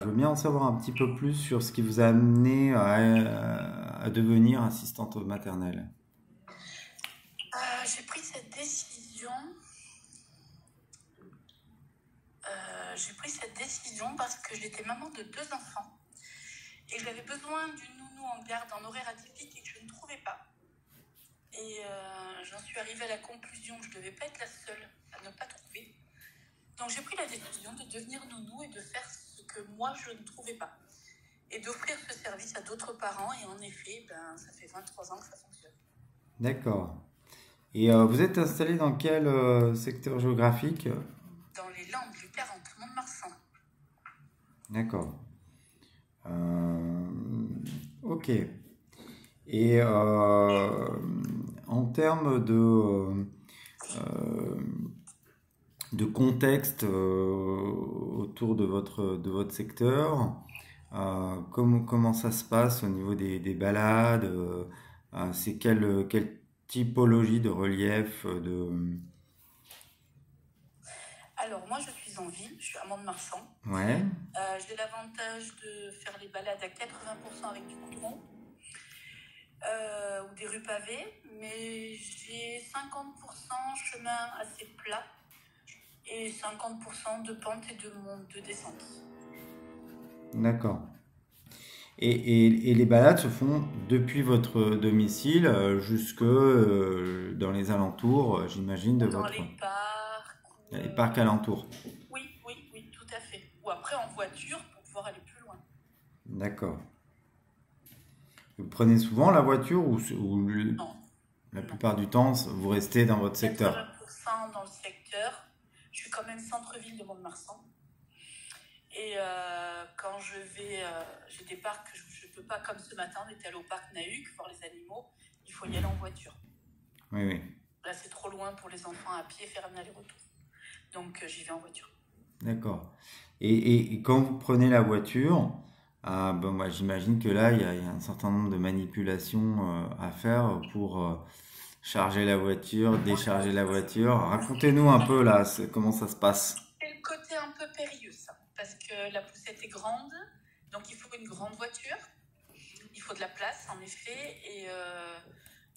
Je veux bien en savoir un petit peu plus sur ce qui vous a amené à devenir assistante maternelle. J'ai pris cette décision. Parce que j'étais maman de 2 enfants et j'avais besoin d'une nounou en garde en horaire atypique et que je ne trouvais pas. Et j'en suis arrivée à la conclusion que je ne devais pas être la seule à ne pas trouver. Donc j'ai pris la décision de devenir nounou et de faire ce que moi je ne trouvais pas. Et d'offrir ce service à d'autres parents. Et en effet, ça fait 23 ans que ça fonctionne. D'accord. Et vous êtes installé dans quel secteur géographique? Dans les Landes du 40, Mont-de-Marsan. D'accord. Ok. Et en termes de contexte autour de votre secteur, comment ça se passe au niveau des balades? C'est quelle typologie de relief Alors moi je suis en ville, je suis à Mont-de-Marsan. Ouais, J'ai l'avantage de faire les balades à 80% avec du goudron ou des rues pavées, mais j'ai 50% chemin assez plat et 50% de pente et de descente. d'accord. Et les balades se font depuis votre domicile jusque dans les alentours, j'imagine, de Dans votre... les parcs. Les parcs alentours. Oui, tout à fait. Ou après en voiture pour pouvoir aller plus loin. D'accord. Vous prenez souvent la voiture Non, la non. plupart du temps, vous restez dans votre secteur? 80% dans le secteur. Je suis quand même centre-ville de Mont-de-Marsan. Et quand je vais, j'ai des parcs que je ne peux pas, comme ce matin, on était allé au parc Nahuc voir les animaux, il faut y aller en voiture. Oui, oui. Là, c'est trop loin pour les enfants à pied faire un aller-retour. Donc, j'y vais en voiture. D'accord. Et quand vous prenez la voiture, bon, moi, j'imagine que là, il y a un certain nombre de manipulations à faire pour charger la voiture, décharger la voiture. Racontez-nous un peu là, comment ça se passe. C'est le côté un peu périlleux, ça, parce que la poussette est grande, donc il faut une grande voiture. Il faut de la place, en effet, et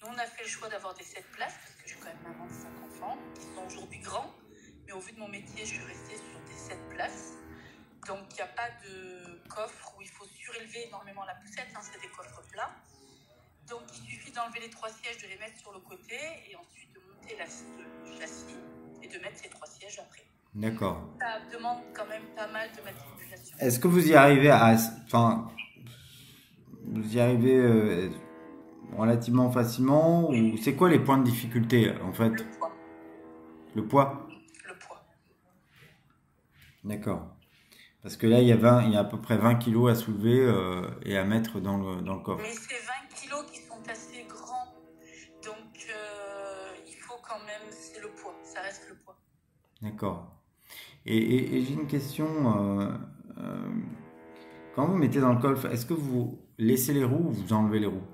nous, on a fait le choix d'avoir des 7 places, parce que je suis quand même maman de 5 enfants, qui sont aujourd'hui grands, mais au vu de mon métier, je suis restée sur des 7 places. Donc, il n'y a pas de coffre où il faut surélever énormément la poussette, c'est des coffres plats. Donc, il suffit d'enlever les 3 sièges, de les mettre sur le côté, et ensuite de monter le châssis, et de mettre ces 3 sièges après. D'accord. Ça demande quand même pas mal de manipulation. Est-ce que vous y arrivez enfin, vous y arrivez relativement facilement ou c'est quoi les points de difficulté en fait? Le poids. Le poids? Le poids. D'accord. Parce que là, il y a à peu près 20 kilos à soulever et à mettre dans le coffre. Mais c'est 20 kilos qui sont assez grands. Donc, il faut quand même, c'est le poids. Ça reste le poids. D'accord. Et j'ai une question. Quand vous mettez dans le coffre, est-ce que vous laissez les roues ou vous enlevez les roues?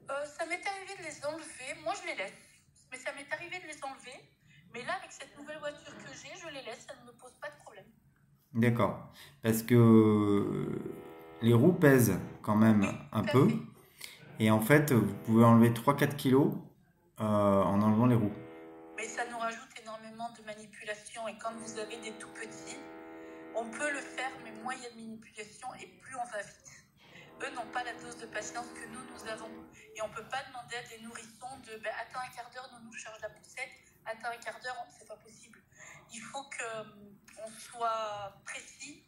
Ça m'est arrivé de les enlever. Moi, je les laisse. Mais ça m'est arrivé de les enlever. Mais là, avec cette nouvelle voiture que j'ai, je les laisse. Ça ne me pose pas de problème. D'accord. Parce que les roues pèsent quand même un peu. Fait. Et en fait, vous pouvez enlever 3-4 kilos en enlevant les roues. Mais ça nous rajoute énormément de manipulation. Et quand vous avez des tout petits, on peut le faire, mais moins il y a de manipulation et plus on va vite. Eux n'ont pas la dose de patience que nous avons. Et on ne peut pas demander à des nourrissons de attends un quart d'heure, nous charge la poussette, attends un quart d'heure, c'est pas possible. Il faut qu'on soit précis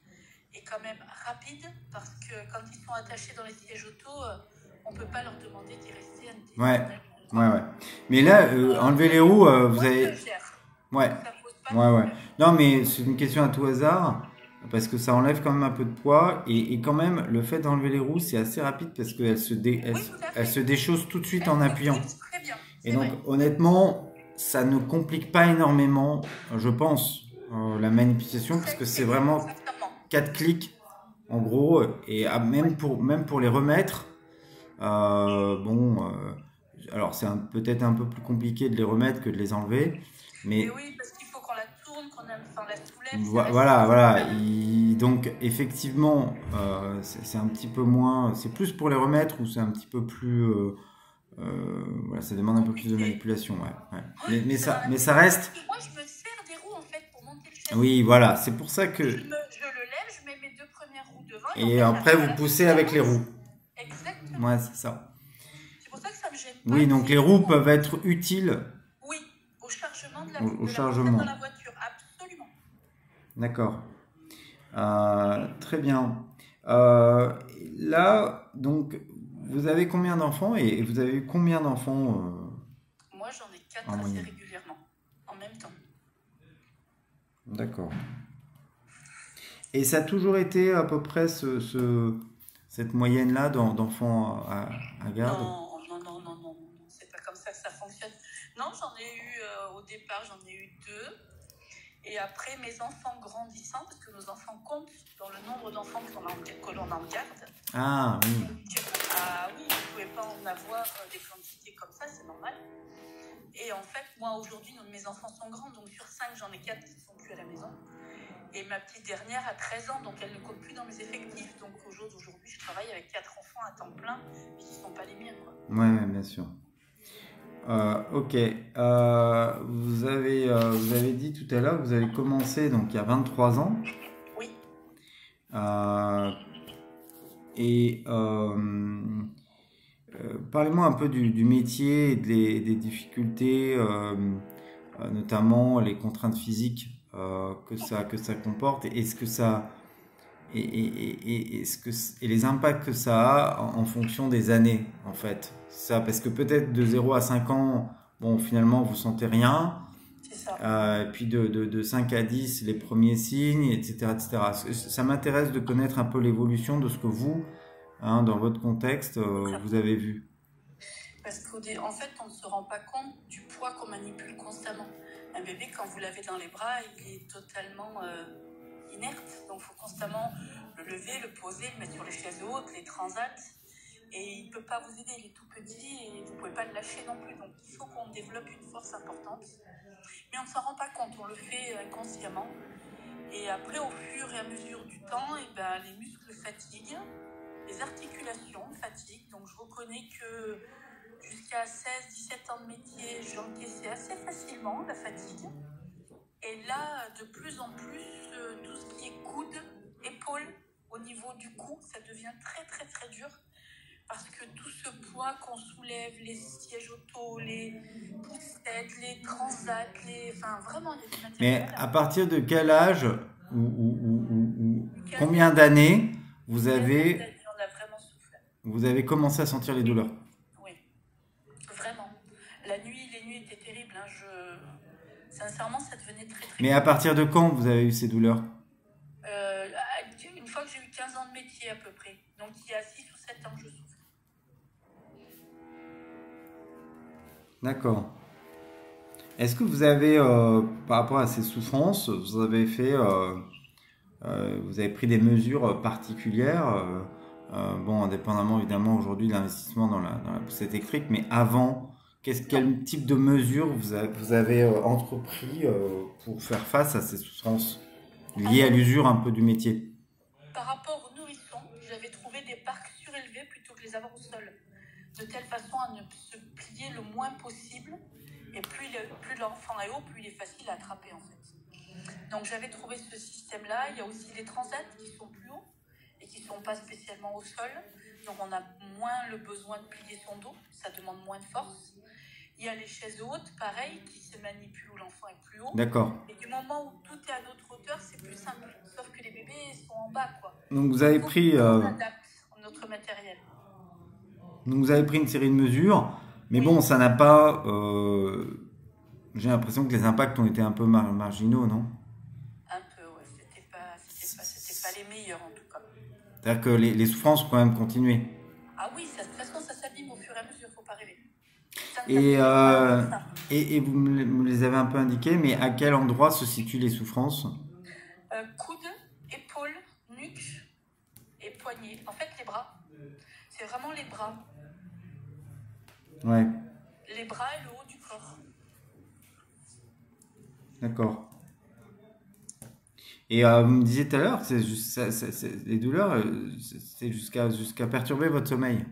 et quand même rapide, parce que quand ils sont attachés dans les sièges auto, on ne peut pas leur demander d'y rester. Ouais. Mais là, enlever les roues, vous avez... Ouais. Ça pose pas Ouais. Non, mais c'est une question à tout hasard, parce que ça enlève quand même un peu de poids, et quand même, le fait d'enlever les roues, c'est assez rapide, parce qu'elles elles se déchaussent tout de suite en appuyant. Très bien. Et donc, honnêtement, ça ne complique pas énormément, je pense, la manipulation, parce que c'est vraiment 4 clics, en gros, et même pour les remettre, alors c'est peut-être un peu plus compliqué de les remettre que de les enlever, mais oui, parce qu'il faut qu'on la tourne, qu'on la soulève. lève, ça reste Voilà, voilà. stable. Donc, effectivement, c'est un petit peu moins. C'est plus pour les remettre ou c'est un petit peu plus. Voilà, ça demande un peu plus de Compliqué. manipulation, ouais, ouais. Ouais, ça demande un Mais peu ça de temps parce reste. que moi, je me sers des roues en fait pour monter le châssis. Oui, voilà. C'est pour ça que. Je le lève, je mets mes deux premières roues devant et en Et fait, après, j'arrive à vous la poussez sortie avec les roues. avance. Exactement. Ouais, c'est ça. C'est pour ça que ça me gêne pas Oui, que donc c'est les des roues roues en peuvent fait. être utiles Oui, au chargement au de la poussette dans la chargement. voiture, absolument. D'accord. Très bien. Euh, Là, donc, vous avez combien d'enfants et vous avez eu combien d'enfants Moi, j'en ai en 4 assez moyenne? régulièrement, en même temps. D'accord. Et ça a toujours été à peu près cette moyenne-là d'enfants à garde? Non, non, non, non, non, non, c'est pas comme ça que ça fonctionne. Non, j'en ai eu, au départ, j'en ai eu 2. Et après, mes enfants grandissant, parce que nos enfants comptent dans le nombre d'enfants que l'on en garde. Ah oui. Ah oui, vous ne pouvez pas en avoir des quantités comme ça, c'est normal. Et en fait, moi, aujourd'hui, mes enfants sont grands, donc sur 5, j'en ai 4 qui ne sont plus à la maison. Et ma petite dernière a 13 ans, donc elle ne compte plus dans mes effectifs. Donc aujourd'hui, je travaille avec 4 enfants à temps plein, mais qui ne sont pas les miens, quoi. Ouais, bien sûr. Ok. Vous avez dit tout à l'heure que vous avez commencé donc il y a 23 ans. Oui. Euh, et parlez-moi un peu du métier et des difficultés, notamment les contraintes physiques que ça comporte. Et est-ce que ça et les impacts que ça a en fonction des années, en fait. Ça, parce que peut-être de 0 à 5 ans, bon, finalement, vous sentez rien. C'est ça. Et puis de 5 à 10, les premiers signes, etc., etc. Ça m'intéresse de connaître un peu l'évolution de ce que vous, hein, dans votre contexte, vous avez vu. Parce qu'en fait, on ne se rend pas compte du poids qu'on manipule constamment. Un bébé, quand vous l'avez dans les bras, il est totalement inerte. Donc, il faut constamment le lever, le poser, le mettre sur les chaises hautes, les transats. Et il ne peut pas vous aider, il est tout petit et vous ne pouvez pas le lâcher non plus. Donc, il faut qu'on développe une force importante. Mais on ne s'en rend pas compte, on le fait inconsciemment. Et après, au fur et à mesure du temps, et ben, les muscles fatiguent, les articulations fatiguent. Donc, je reconnais que jusqu'à 16-17 ans de métier, j'encaissais assez facilement la fatigue. Et là, de plus en plus, tout ce qui est coude, épaule, au niveau du cou, ça devient très très très dur. Parce que tout ce poids qu'on soulève, les sièges auto, les poussettes, les transats, enfin vraiment, il y a des matériels. Mais à partir de quel âge ou combien d'années vous avez, On a vraiment souffert. vous avez commencé à sentir les douleurs? Oui, vraiment. Les nuits étaient terribles. Hein. Sincèrement, ça devenait très très. Mais à partir de quand vous avez eu ces douleurs? Une fois que j'ai eu 15 ans de métier à peu près. Donc il y a 6 ou 7 ans que je souffre. D'accord. Est-ce que vous avez, par rapport à ces souffrances, vous avez vous avez pris des mesures particulières, bon, indépendamment évidemment aujourd'hui de l'investissement dans la poussette électrique, mais avant, quel type de mesures vous avez entrepris pour faire face à ces souffrances liées à l'usure un peu du métier? Par rapport aux nourrissons, j'avais trouvé des parcs surélevés plutôt que les avoir au sol, de telle façon à ne se plier le moins possible. Et plus l'enfant est haut, plus il est facile à attraper en fait. Donc j'avais trouvé ce système-là. Il y a aussi les transats qui sont plus hauts et qui ne sont pas spécialement au sol. Donc on a moins le besoin de plier son dos, ça demande moins de force. Il y a les chaises hautes, pareil, qui se manipulent où l'enfant est plus haut. D'accord. Et du moment où tout est à notre hauteur, c'est plus simple. Sauf que les bébés sont en bas, quoi. Donc vous avez pris, On adapte notre matériel. donc vous avez pris une série de mesures, mais Oui. bon, ça n'a pas. J'ai l'impression que les impacts ont été un peu marginaux, non? Un peu, ouais. C'était pas les meilleurs en tout cas. C'est-à-dire que les souffrances ont quand même continué. Ah oui, de toute façon, ça s'abîme au fur et à mesure, faut pas rêver. Et vous me les avez un peu indiqués, mais à quel endroit se situent les souffrances? Coude, épaule, nuque et poignet. En fait, les bras. C'est vraiment les bras. Ouais, Les bras et le haut du corps. d'accord. Et vous me disiez tout à l'heure, les douleurs, c'est jusqu'à perturber votre sommeil.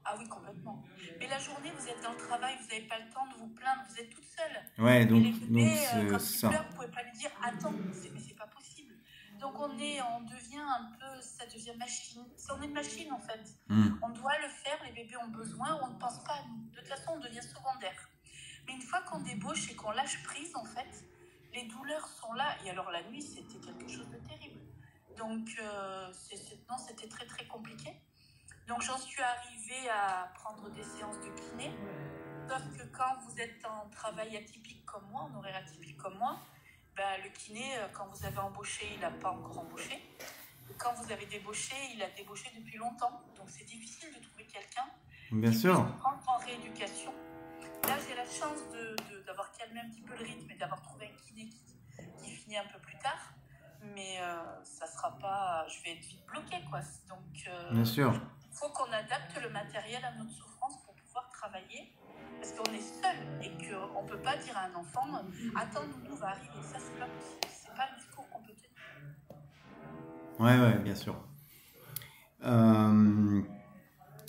Ah oui, complètement. Mais la journée, vous êtes dans le travail, vous n'avez pas le temps de vous plaindre, vous êtes toute seule. Ouais, Et donc, les donc bébés, c'est quand ils ça. pleurent, vous pouvez pas lui dire attends, mais c'est pas possible. Donc on devient un peu, ça devient machine. On est une machine en fait. Hmm. On doit le faire, les bébés ont besoin, on ne pense pas à nous. De toute façon, on devient secondaire. Mais une fois qu'on débauche et qu'on lâche prise, en fait, les douleurs sont là. Et alors la nuit, c'était quelque chose de terrible. Donc non, c'était très très compliqué. Donc j'en suis arrivée à prendre des séances de kiné. Sauf que quand vous êtes en travail atypique comme moi, en horaire atypique comme moi, ben, le kiné, quand vous avez embauché, il n'a pas encore embauché. Et quand vous avez débauché, il a débauché depuis longtemps. Donc c'est difficile de trouver quelqu'un Bien qui sûr. puisse prendre en rééducation. Là, j'ai la chance d'avoir calmé un petit peu le rythme et d'avoir trouvé un kiné qui finit un peu plus tard. Mais ça sera pas... Je vais être vite bloquée, quoi. Donc, Bien sûr. il faut qu'on adapte le matériel à notre souffrance pour pouvoir travailler. Parce qu'on est seul et qu'on ne peut pas dire à un enfant « Attends, Nounou va arriver ». Ça, c'est pas possible. C'est pas le discours qu'on peut tenir. Ouais, bien sûr.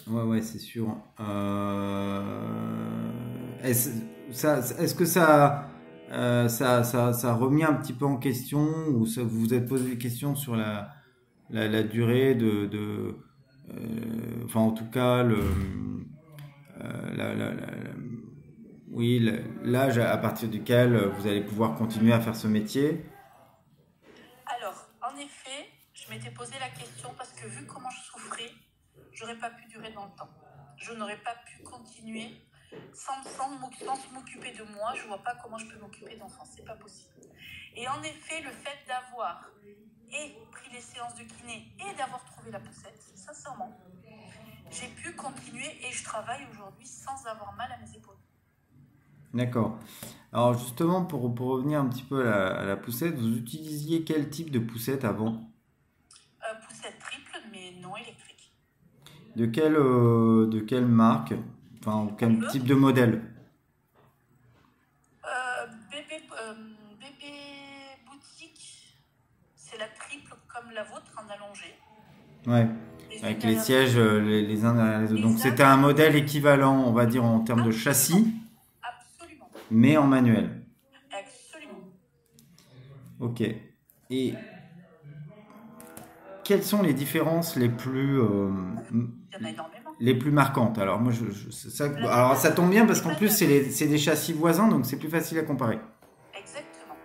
Ouais, c'est sûr. Est-ce que ça a remis un petit peu en question ou vous vous êtes posé des questions sur la durée enfin en tout cas oui, l'âge à partir duquel vous allez pouvoir continuer à faire ce métier? Alors, en effet, je m'étais posé la question parce que vu comment je souffrais, j'aurais pas pu durer dans le temps. Je n'aurais pas pu continuer sans m'occuper de moi. Je vois pas comment je peux m'occuper d'enfants. C'est pas possible. Et en effet, le fait d'avoir pris les séances de kiné et d'avoir trouvé la poussette, sincèrement, j'ai pu continuer et je travaille aujourd'hui sans avoir mal à mes épaules. D'accord. Alors justement, pour revenir un petit peu à la poussette, vous utilisiez quel type de poussette avant? Poussette triple, mais non électrique. De quelle marque? Enfin, quel type de modèle? Bébé boutique, c'est la triple comme la vôtre en allongé. Ouais, Et avec une les derrière sièges les uns derrière les autres. Donc c'était un Exactement. modèle équivalent, on va dire, en termes de châssis, Absolument. mais en manuel. Absolument. Ok. Et quelles sont les différences Il y en a énormément. les plus marquantes? Alors moi, alors ça tombe bien parce qu'en plus c'est des châssis voisins, donc c'est plus facile à comparer. Exactement.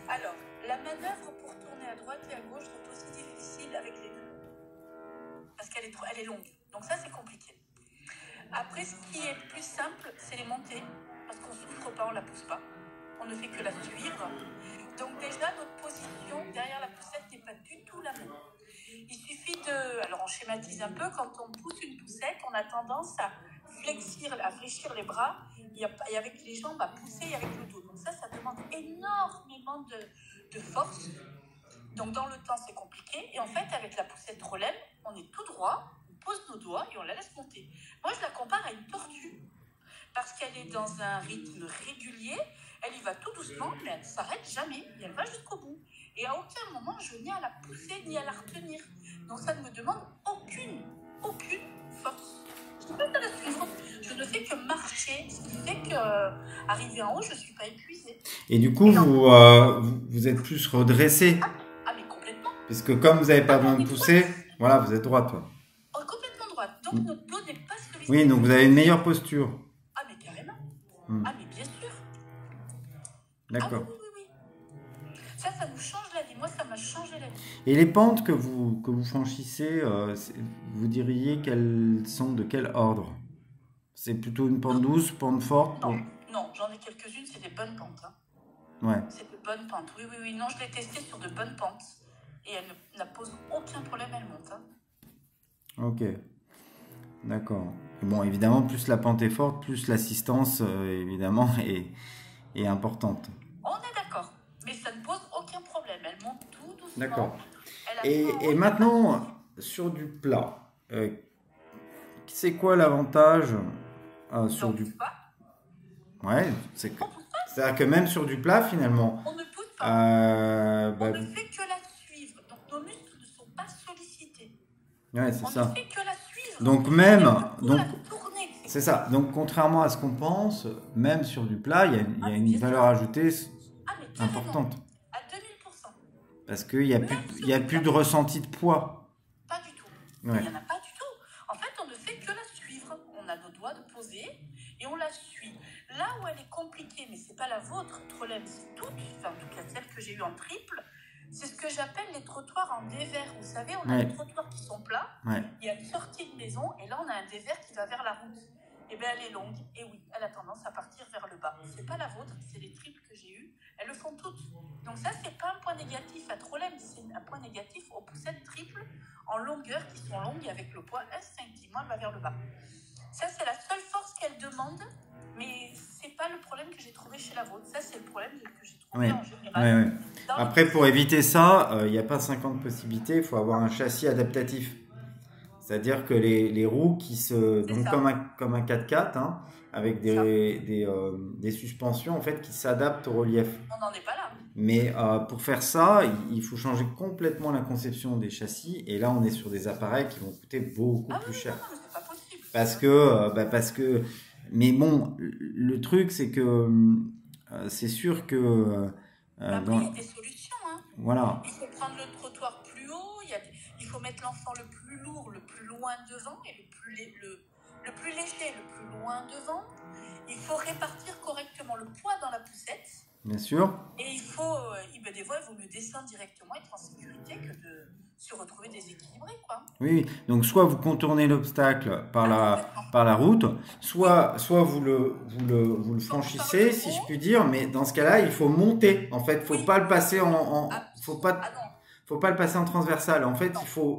Alors, la manœuvre pour tourner à droite et à gauche est aussi difficile avec les deux. Parce qu'elle est longue. Donc ça, c'est compliqué. Après, ce qui est plus simple, c'est les montées. Parce qu'on ne souffre pas, on ne la pousse pas. On ne fait que la suivre. Donc déjà, notre position derrière la poussette n'est pas du tout la même. Il suffit alors on schématise un peu, quand on pousse une poussette, on a tendance à fléchir les bras et avec les jambes à pousser avec le dos. Donc ça demande énormément de force. Donc dans le temps, c'est compliqué. Et en fait, avec la poussette relève, on est tout droit, on pose nos doigts et on la laisse monter. Moi, je la compare à une tortue. Parce qu'elle est dans un rythme régulier, elle y va tout doucement, mais elle ne s'arrête jamais, et elle va jusqu'au bout. Et à aucun moment, je n'ai à la pousser ni à la retenir. Donc ça ne me demande aucune force. Je ne peux pas la suivre. Je ne fais que marcher, ce qui fait qu'arriver en haut, je ne suis pas épuisée. Et du coup, vous êtes plus redressé. Ah, mais complètement. Parce que comme vous n'avez pas besoin de pousser, voilà, vous êtes droite. On est complètement droite. Donc notre dos n'est pas sollicité. Oui, donc vous avez une meilleure posture. Ah, mais carrément. Ah, mais bien sûr. D'accord. Ah, oui. Ça nous change la vie. Moi, ça m'a changé la vie. Et les pentes que vous franchissez, vous diriez qu'elles sont de quel ordre? C'est plutôt une pente douce, pente forte? Non, j'en ai quelques-unes, c'est des bonnes pentes. Hein. Ouais. C'est de bonnes pentes. Oui. Non, je l'ai testé sur de bonnes pentes. Et elle ne pose aucun problème, elle monte. Hein. Ok. D'accord. Et bon, évidemment, plus la pente est forte, plus l'assistance, évidemment, est importante. On est d'accord. Mais ça ne pose aucun problème. Elle monte tout doucement. D'accord. Et maintenant, sur du plat, c'est quoi l'avantage sur du pas. Ouais, c'est-à-dire que même sur du plat, finalement, on ne pousse pas. on ne fait que la suivre. solliciter. Ouais, c'est On ne ça. fait que la suivre. Donc On même, fait que donc la tourner. c'est ça. Donc contrairement à ce qu'on pense, même sur du plat, il y Ah, a mais une bien valeur sûr. ajoutée Ah, mais carrément. importante. À 2000%. Parce qu'il n'y a plus, Même il sur y a du plus plat. de ressenti de poids. Pas du tout. Ouais. Il n'y en a pas du tout. En fait, on ne fait que la suivre. On a nos doigts de poser et on la suit. Là où elle est compliquée, mais c'est pas la vôtre, Trollem, c'est toute, enfin, en tout cas celle que j'ai eue en triple, c'est ce que j'appelle les trottoirs en dévers. Vous savez, on a Ouais. des trottoirs qui sont plats, Ouais. il y a une sortie de maison et là on a un dévers qui va vers la route. Et bien elle est longue et oui, elle a tendance à partir vers le bas. C'est pas la vôtre, c'est les triples que j'ai eues. Elles le font toutes. Donc ça, c'est pas un point négatif à Trollem, c'est un point négatif aux poussettes triples en longueur qui sont longues et avec le poids instinctivement elle va vers le bas. Ça, c'est la seule force qu'elle demande, mais c'est pas le problème que j'ai trouvé chez la vôtre. Ça, c'est le problème que j'ai trouvé Ouais. en général. Ouais, ouais. Dans les Après, pour poussettes, éviter ça, il n'y a pas 50 possibilités. Il faut avoir un châssis adaptatif. C'est-à-dire que les roues qui se... c'est Donc ça. comme un 4x4, hein, avec C'est ça. des suspensions en fait, qui s'adaptent au relief. On n'en est pas là. Mais pour faire ça, il faut changer complètement la conception des châssis. Et là, on est sur des appareils qui vont coûter beaucoup Ah plus oui, cher. non, mais c'est pas possible. Parce que... Mais bon, le truc, c'est que c'est sûr que... Mais après, il y a des solutions. Hein. Voilà. Il faut prendre le trottoir plus haut. Il faut mettre l'enfant le plus lourd, le plus loin devant et le plus léger, le plus loin devant. Il faut répartir correctement le poids dans la poussette. Bien sûr. Et il faut, des fois, il vaut mieux descendre directement, être en sécurité que de se retrouver déséquilibré, quoi. Oui, donc soit vous contournez l'obstacle par la route, soit vous le franchissez, si je puis dire, mais dans ce cas-là, il faut monter. En fait, faut pas le passer faut pas le passer en transversal. En fait,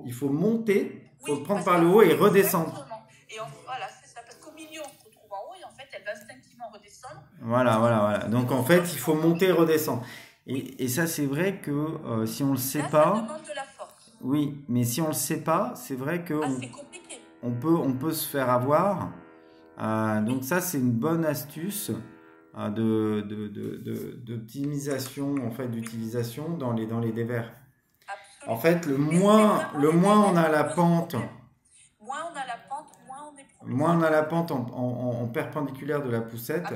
il faut monter, faut le prendre par le haut et redescendre. Exactement. Et voilà, c'est ça, parce qu'au milieu, on se retrouve en haut et en fait, elle va instinctivement redescendre. Voilà. Donc en fait, il faut monter et redescendre. Et ça, c'est vrai que si on le sait Là, pas. Ça demande de la force. Oui, mais si on le sait pas, c'est vrai que c'est compliqué. on peut se faire avoir. Donc ça, c'est une bonne astuce d'optimisation, en fait, d'utilisation dans les dévers. Absolument. En fait, le moins on a la pente, moins on a la pente, moins on est problème. moins on a la pente en perpendiculaire de la poussette,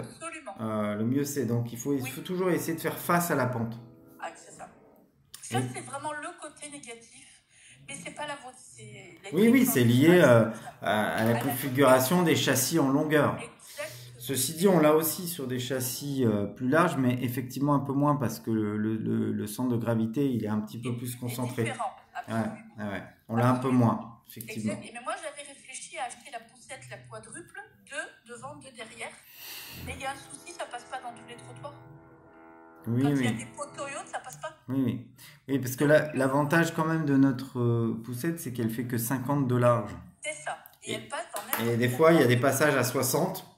le mieux c'est. Donc il faut toujours essayer de faire face à la pente. Ah, c'est ça. Ça, c'est vraiment le côté négatif, mais c'est pas la vôtre. Oui, c'est lié à la configuration des châssis en longueur. Exactement. Ceci dit, on l'a aussi sur des châssis plus larges, mais effectivement un peu moins parce que le centre de gravité il est un petit peu plus concentré. Différent, ouais. On l'a un peu moins, effectivement. Exact. Mais moi j'avais réfléchi à acheter la poussette, la quadruple, 2 devant, 2 derrière. Mais il y a un souci, ça passe pas dans tous les trottoirs. Oui, Quand il y a des poteaux hautes, ça passe pas. Oui, parce que l'avantage quand même de notre poussette, c'est qu'elle fait que 50 de large. C'est ça. Et elle passe dans même. Et des fois, il y a des passages à 60.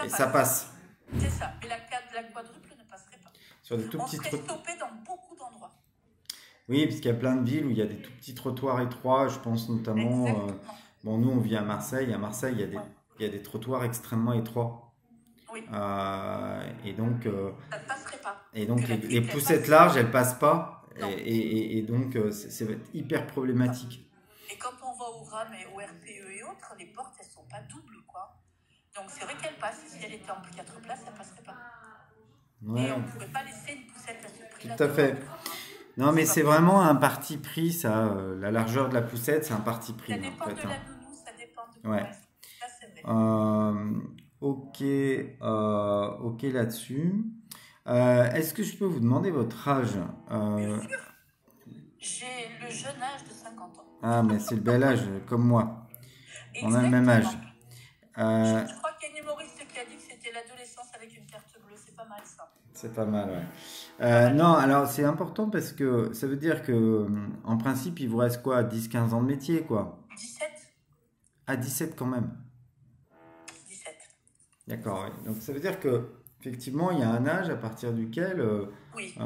Ça passe. C'est ça. Mais la quadruple ne passerait pas. Sur des tout petits trottoirs. On serait stoppé dans beaucoup d'endroits. Oui, parce qu'il y a plein de villes où il y a des tout petits trottoirs étroits. Je pense notamment. Bon, nous, on vit à Marseille. À Marseille, il y a des trottoirs extrêmement étroits. Oui. Et donc. Ça ne passerait pas. Et donc, les poussettes larges, elles passent pas. Et donc, c'est hyper problématique. Et quand on va au RAM et au RPE et autres, les portes, elles sont pas doubles, quoi. Donc c'est vrai qu'elle passe. Si elle était en 4 places, ça passerait pas. Ouais. Et on ne pourrait pas laisser une poussette à ce prix-là. Tout à fait. Non, mais c'est vraiment un parti pris, ça. La largeur de la poussette, c'est un parti pris. Ça dépend en fait, de la nounou, ça dépend de quoi. Ouais. Ça, c'est vrai. Ok là-dessus. Est-ce que je peux vous demander votre âge? Bien sûr. J'ai le jeune âge de 50 ans. Ah, mais c'est le bel âge, comme moi. Exactement. On a le même âge. Je crois qu'il y a une humoriste qui a dit que c'était l'adolescence avec une carte bleue. C'est pas mal, ça. C'est pas mal, ouais. Non, alors c'est important parce que ça veut dire que, en principe, il vous reste quoi? 10-15 ans de métier, quoi? 17. Ah, 17 quand même. 17. D'accord, oui. Donc ça veut dire que effectivement, il y a un âge à partir duquel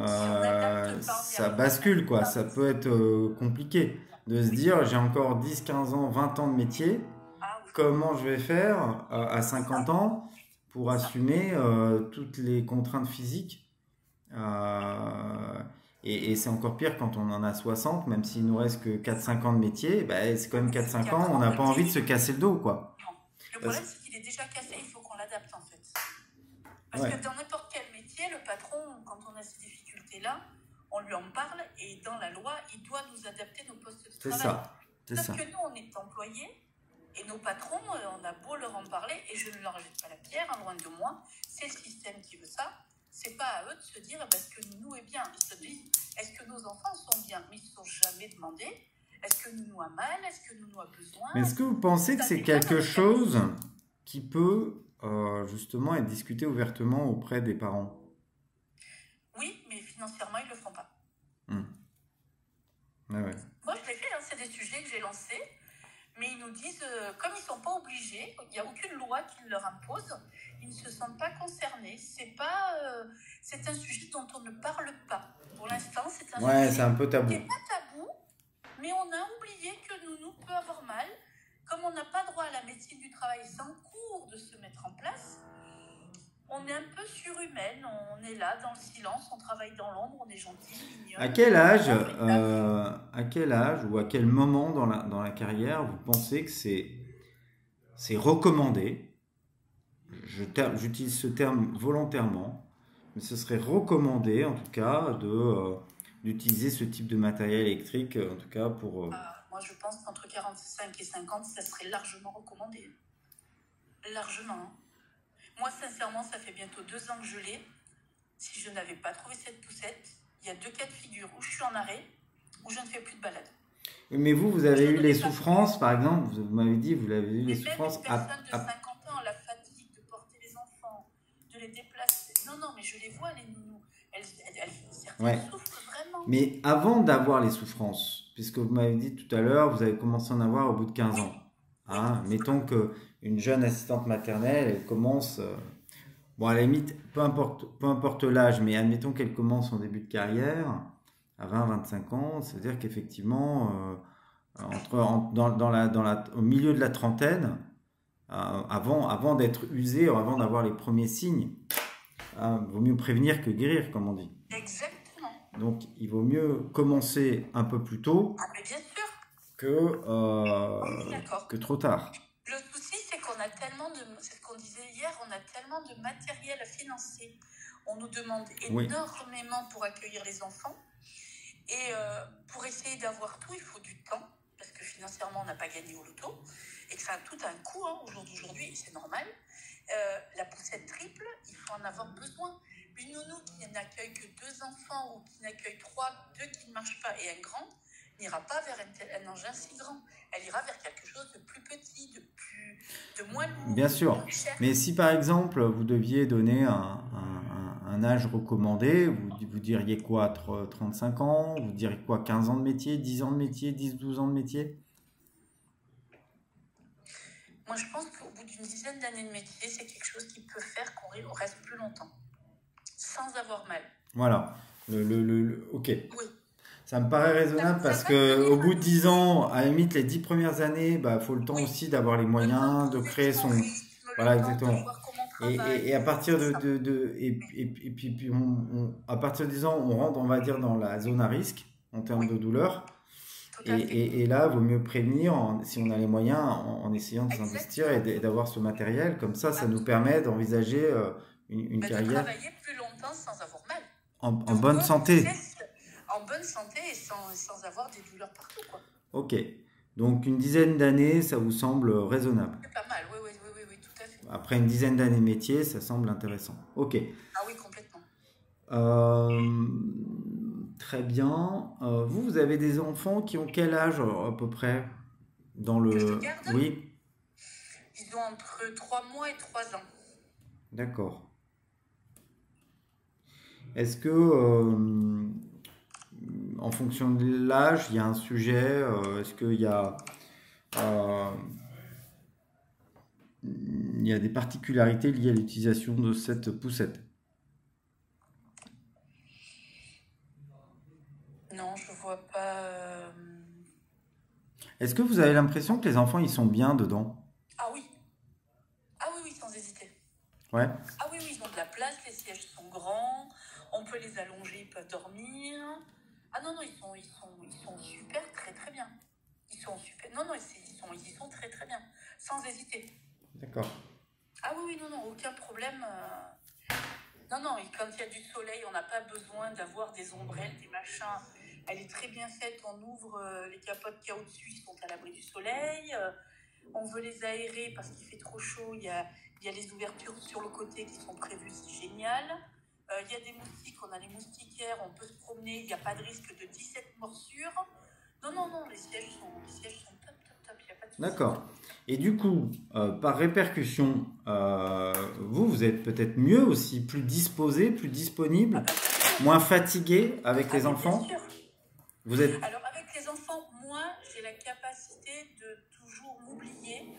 ça bascule, quoi. Ça peut être compliqué de se dire j'ai encore 10, 15 ans, 20 ans de métier. Comment je vais faire à 50 ans pour assumer toutes les contraintes physiques Et c'est encore pire quand on en a 60, même s'il nous reste que 4-5 ans de métier, bah, c'est quand même 4-5 ans, on n'a pas envie de se casser le dos, quoi. Non. Le Parce- problème, c'est qu'il est déjà cassé, il faut qu'on l'adapte en fait. Parce Ouais, que dans n'importe quel métier, le patron, quand on a ces difficultés-là, on lui en parle et dans la loi, il doit nous adapter nos postes de c'est travail. ça. C'est Sauf ça. que nous, on est employés et nos patrons, on a beau leur en parler et je ne leur jette pas la pierre, hein, loin de moi. C'est le système qui veut ça. C'est pas à eux de se dire est-ce que nous est bien. Ils se disent est-ce que nos enfants sont bien. Mais ils ne se sont jamais demandé est-ce que nous a mal, est-ce que nous a besoin. Mais est-ce que vous pensez que Ça c'est n'est pas dans quelque le chose qui peut justement être discuté ouvertement auprès des parents? Oui, mais financièrement, ils ne le feront pas. Hmm. Ouais, ouais. Moi, je l'ai fait, hein, c'est des sujets que j'ai lancés. Mais ils nous disent, comme ils ne sont pas obligés, il n'y a aucune loi qui leur impose, ils ne se sentent pas concernés. C'est un sujet dont on ne parle pas. Pour l'instant, c'est un Ouais, c'est sujet un peu tabou. qui n'est pas tabou, mais on a oublié que nous peut avoir mal. Comme on n'a pas droit à la médecine du travail, c'est en cours de se mettre en place. On est un peu surhumaine, on est là dans le silence, on travaille dans l'ombre, on est gentil, mignon. À quel âge ou à quel moment dans la carrière vous pensez que c'est recommandé, j'utilise ce terme volontairement, mais ce serait recommandé en tout cas d'utiliser ce type de matériel électrique, en tout cas pour... Moi, je pense qu'entre 45 et 50, ça serait largement recommandé. Largement. Hein. Moi, sincèrement, ça fait bientôt 2 ans que je l'ai. Si je n'avais pas trouvé cette poussette, il y a 2 cas de figure où je suis en arrêt, où je ne fais plus de balade. Mais vous avez eu les souffrances, par exemple, vous m'avez dit, vous avez eu les souffrances... Même une personne de 50 ans, la fatigue de porter les enfants, de les déplacer. Non, mais je les vois, les nounous. Certaines souffrent vraiment. Mais avant d'avoir les souffrances, puisque vous m'avez dit tout à l'heure, vous avez commencé à en avoir au bout de 15 ans. Hein, mettons qu'une jeune assistante maternelle, elle commence... bon, à la limite, peu importe l'âge, mais admettons qu'elle commence en début de carrière, à 20-25 ans, ça veut dire qu'effectivement, au milieu de la trentaine, avant d'être usé, avant d'avoir les premiers signes, vaut mieux prévenir que guérir, comme on dit. Exactement. Donc, il vaut mieux commencer un peu plus tôt mais bien sûr. que trop tard. Le souci, c'est qu'on a tellement c'est ce qu'on disait hier, on a tellement de matériel financier. On nous demande énormément pour accueillir les enfants. Et pour essayer d'avoir tout, il faut du temps, parce que financièrement, on n'a pas gagné au loto, et que ça a tout un coût, hein, au jour d'aujourd'hui, et c'est normal. La poussette triple, il faut en avoir besoin. Une nounou qui n'accueille que 2 enfants, ou qui n'accueille 3, 2 qui ne marchent pas, et un grand, n'ira pas vers un engin si grand. Elle ira vers quelque chose de plus petit, de moins lourd. Bien sûr. Mais si par exemple, vous deviez donner un âge recommandé, vous diriez quoi, 35 ans? Vous diriez quoi, 15 ans de métier, 10 ans de métier, 10-12 ans de métier? Moi, je pense qu'au bout d'une dizaine d'années de métier, c'est quelque chose qui peut faire qu'on reste plus longtemps, sans avoir mal. Voilà. Ok. Oui. Ça me paraît raisonnable parce qu'au bout de 10 ans, à la limite, les 10 premières années, il faut le temps aussi d'avoir les moyens, de créer son... Voilà, exactement. Et à partir à partir de 10 ans, on rentre, on va dire, dans la zone à risque en termes de douleur. Et là, il vaut mieux prévenir, si on a les moyens, en essayant de s'investir et d'avoir ce matériel. Comme ça nous permet d'envisager une carrière... De travailler plus longtemps sans avoir mal. En bonne santé. En bonne santé et sans avoir des douleurs partout, quoi. Ok. Donc, une dizaine d'années, ça vous semble raisonnable? C'est pas mal, oui, tout à fait. Après une dizaine d'années métier, ça semble intéressant. Ok. Ah oui, complètement. Très bien. Vous avez des enfants qui ont quel âge à peu près dans le... Que je garde ? Oui. Ils ont entre 3 mois et 3 ans. D'accord. Est-ce que, en fonction de l'âge, il y a un sujet, est-ce qu'il y a, il y a des particularités liées à l'utilisation de cette poussette? Non, je vois pas. Est-ce que vous avez l'impression que les enfants, ils sont bien dedans? Ah oui. Ah oui, sans hésiter. Ouais. Ah oui, ils ont de la place, les sièges sont grands. On peut les allonger, ils peuvent dormir. Ah non, non, ils sont super, très très bien. Ils sont super. Non, non, ils y sont très très bien, sans hésiter. D'accord. Ah oui, oui, non, non, aucun problème. Non, non, et quand il y a du soleil, on n'a pas besoin d'avoir des ombrelles, des machins. Elle est très bien faite, on ouvre les capotes qu'il y a au-dessus, ils sont à l'abri du soleil. On veut les aérer parce qu'il fait trop chaud, il y a les ouvertures sur le côté qui sont prévues, c'est génial. Il y a des moustiques, on a les moustiquaires, on peut se promener, il n'y a pas de risque de 17 morsures. Non, non, non, les sièges sont top, top, top, il n'y a pas de souci. D'accord. Et du coup, par répercussion, vous êtes peut-être mieux aussi, plus disposé, plus disponible, moins fatigué avec les enfants. Bien sûr. Vous êtes... Alors avec les enfants, moi, j'ai la capacité de toujours m'oublier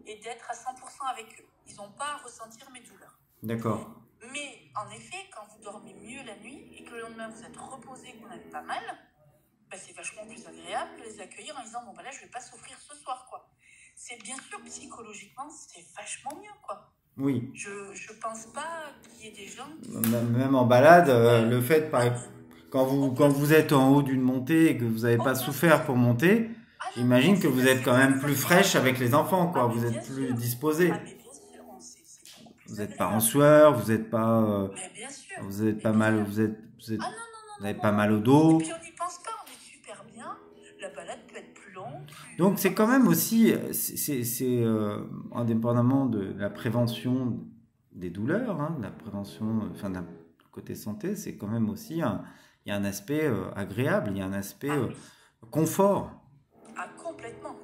et d'être à 100% avec eux. Ils n'ont pas à ressentir mes douleurs. D'accord. Mais en effet, quand vous dormez mieux la nuit et que le lendemain vous êtes reposé, que vous n'avez pas mal, ben c'est vachement plus agréable de les accueillir en disant bon ben là je vais pas souffrir ce soir quoi. C'est bien sûr psychologiquement c'est vachement mieux quoi. Oui. Je pense pas qu'il y ait des gens qui... Même en balade, le fait quand vous êtes en haut d'une montée et que vous n'avez pas souffert pour monter, j'imagine que vous êtes quand même plus fraîche avec les enfants quoi. Vous êtes plus disposé. Ah mais bien sûr, c'est beaucoup plus Vous n'êtes agréable. pas en sueur, vous n'êtes pas, Mais bien sûr. vous êtes pas mal, vous Ah non, n'avez pas mal au dos. Et puis on n'y pense pas, on est super bien. La balade peut être plus longue. Donc c'est quand même aussi, indépendamment de la prévention des douleurs, hein, de la prévention, enfin d'un côté santé, c'est quand même aussi il y a un aspect agréable, il y a un aspect confort. Ah complètement.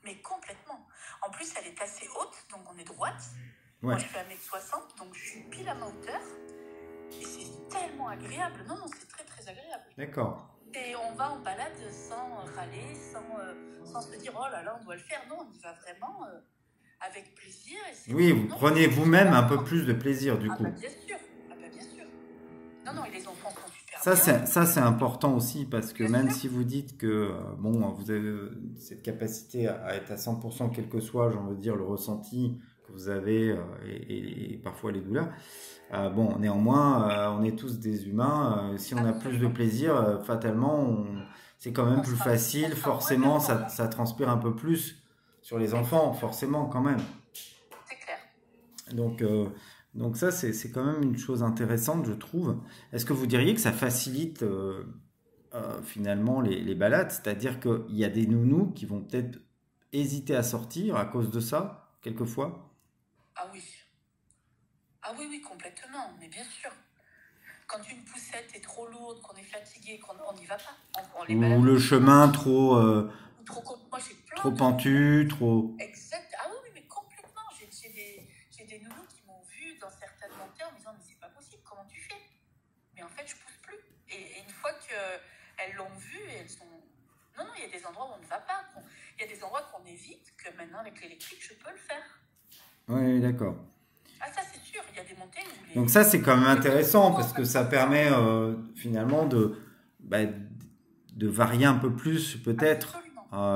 Mais complètement. En plus elle est assez haute, donc on est droite. Ouais. Moi je fais 1m60, donc je suis pile à ma hauteur. Et c'est tellement agréable. Non, non, c'est très très agréable. D'accord. Et on va en balade sans râler, sans se dire oh là là on doit le faire. Non, on y va vraiment avec plaisir. Et oui, vous prenez vous-même un peu plus de plaisir du coup. Bah, bien sûr. Ah bah, bien sûr. Non, non, et les enfants sont super bien. Ça c'est important aussi parce que Bien même sûr. si vous dites que bon, vous avez cette capacité à être à 100% quel que soit, j'en veux dire, le ressenti que vous avez et parfois les douleurs. Bon, néanmoins, on est tous des humains. Si on a plus de plaisir, fatalement, c'est quand même plus facile. Forcément, ça transpire un peu plus sur les enfants, forcément, quand même. C'est clair. Donc ça, c'est quand même une chose intéressante, je trouve. Est-ce que vous diriez que ça facilite finalement les balades? C'est-à-dire qu'il y a des nounous qui vont peut-être hésiter à sortir à cause de ça, quelquefois? Ah oui. Ah oui, oui, complètement, mais bien sûr. Quand une poussette est trop lourde, qu'on est fatigué, qu'on n'y va pas. On les balade. Ou le chemin trop Moi, j'ai plein trop de pentu, trop... Exact. Ah oui, oui, mais complètement. J'ai des nounous qui m'ont vu dans certaines montées en me disant mais c'est pas possible, comment tu fais? Mais en fait, je pousse plus. Et une fois qu'elles l'ont vu, elles sont... Non, non, il y a des endroits où on ne va pas. Il y a des endroits qu'on évite, que maintenant, avec l'électrique, je peux le faire. Oui, d'accord. Ah ça, c'est sûr. Il y a des montées où... Donc ça, c'est quand même intéressant parce que ça permet finalement de varier un peu plus peut-être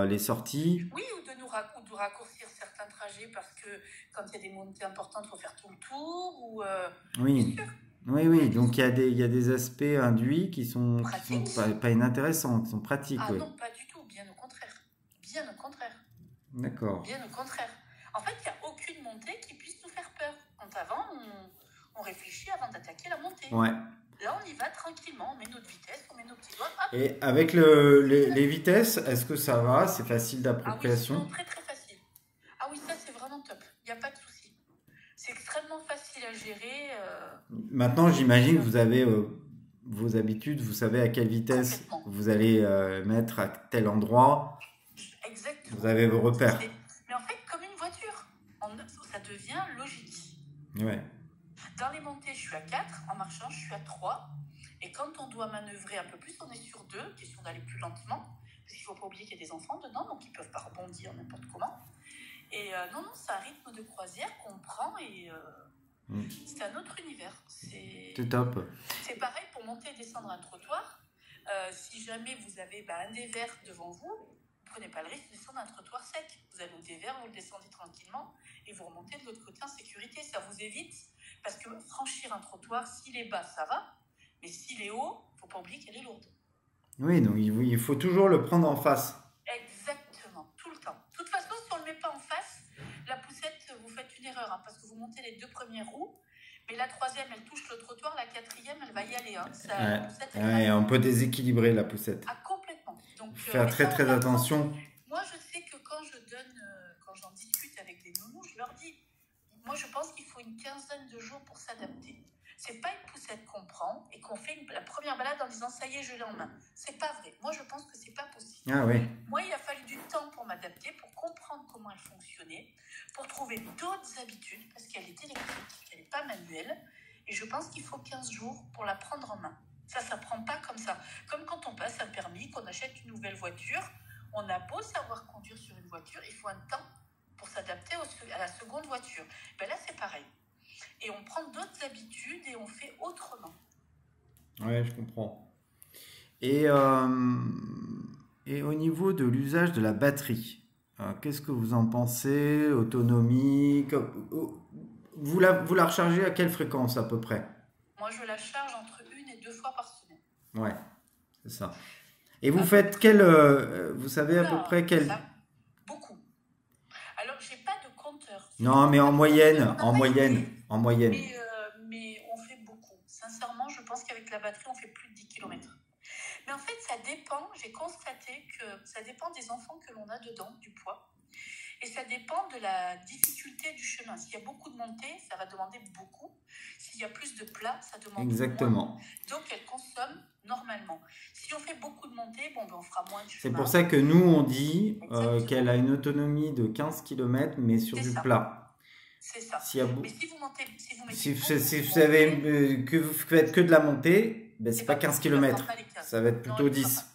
les sorties. Oui, ou de raccourcir certains trajets parce que quand il y a des montées importantes, il faut faire tout le tour. Oui. Oui, oui. Donc il y a des aspects induits qui sont pas inintéressants, qui sont pratiques. Ah ouais. non, pas du tout. Bien au contraire. Bien au contraire. D'accord. Bien au contraire. En fait, il n'y a aucune montée qui puisse nous faire peur. Quand avant, on réfléchit avant d'attaquer la montée. Ouais. Là, on y va tranquillement, on met notre vitesse, on met nos petits doigts. Hop. Et avec les vitesses, est-ce que ça va? C'est facile d'appropriation? Ah oui, très très facile. Ah oui, ça c'est vraiment top. Il n'y a pas de souci. C'est extrêmement facile à gérer. Maintenant, j'imagine que vous avez vos habitudes, vous savez à quelle vitesse vous allez mettre à tel endroit. Exactement. Vous avez vos repères. Mais en fait, comme une voiture, ça devient logique. Ouais. Dans les montées, je suis à 4, en marchant, je suis à 3. Et quand on doit manœuvrer un peu plus, on est sur 2, question d'aller plus lentement. Parce qu'il ne faut pas oublier qu'il y a des enfants dedans, donc ils ne peuvent pas rebondir n'importe comment. Et non, c'est un rythme de croisière qu'on prend et c'est un autre univers. C'est top. C'est pareil pour monter et descendre un trottoir. Si jamais vous avez un dévers devant vous, ne prenez pas le risque de descendre un trottoir sec. Vous allez au dévers, vous le descendez tranquillement et vous remontez de l'autre côté en sécurité. Ça vous évite, parce que franchir un trottoir, s'il est bas, ça va. Mais s'il est haut, il ne faut pas oublier qu'elle est lourde. Oui, donc il faut toujours le prendre en face. Exactement, tout le temps. De toute façon, si on ne le met pas en face, la poussette, vous faites une erreur, hein, parce que vous montez les 2 premières roues, mais la 3e, elle touche le trottoir, la 4e, elle va y aller. Hein. La poussette, Ouais, on peut déséquilibrer la poussette. Ah, complètement. Donc, Faire très attention. Moi, je sais que quand je donne, quand j'en discute avec des nounous, je leur dis, moi, je pense qu'il faut une quinzaine de jours pour s'adapter. C'est pas une poussette qu'on prend et qu'on fait la première balade en disant ça y est, je l'ai en main. C'est pas vrai. Moi, je pense que c'est pas possible. Ah oui. Moi, il a fallu du temps pour m'adapter, pour comprendre comment elle fonctionnait, pour trouver d'autres habitudes, parce qu'elle est électrique, elle n'est pas manuelle. Et je pense qu'il faut 15 jours pour la prendre en main. Ça prend pas comme ça. Comme quand on passe un permis, qu'on achète une nouvelle voiture, on a beau savoir conduire sur une voiture, il faut un temps pour s'adapter à la seconde voiture. Ben là, c'est pareil. Et on prend d'autres habitudes et on fait autrement. Ouais, je comprends. Et au niveau de l'usage de la batterie, qu'est-ce que vous en pensez? Autonomie? Vous la rechargez à quelle fréquence à peu près? Moi, je la charge entre 1 et 2 fois par semaine. Ouais, c'est ça. Et vous faites vous savez à peu près quel... Beaucoup. Alors, j'ai pas de compteur. Non, mais en moyenne. Mais on fait beaucoup. Sincèrement, je pense qu'avec la batterie, on fait plus de 10 km. Mais en fait, ça dépend. J'ai constaté que ça dépend des enfants que l'on a dedans, du poids. Et ça dépend de la difficulté du chemin. S'il y a beaucoup de montées, ça va demander beaucoup. S'il y a plus de plats, ça demande Exactement. moins. Donc, elle consomme normalement. Si on fait beaucoup de montées, on fera moins de chemin. C'est pour ça que nous, on dit qu'elle a une autonomie de 15 km, mais sur du plat. C'est ça. Mais si vous montez... Si vous savez que vous faites que de la montée, ben, c'est pas 15 km. Ça va être plutôt 10.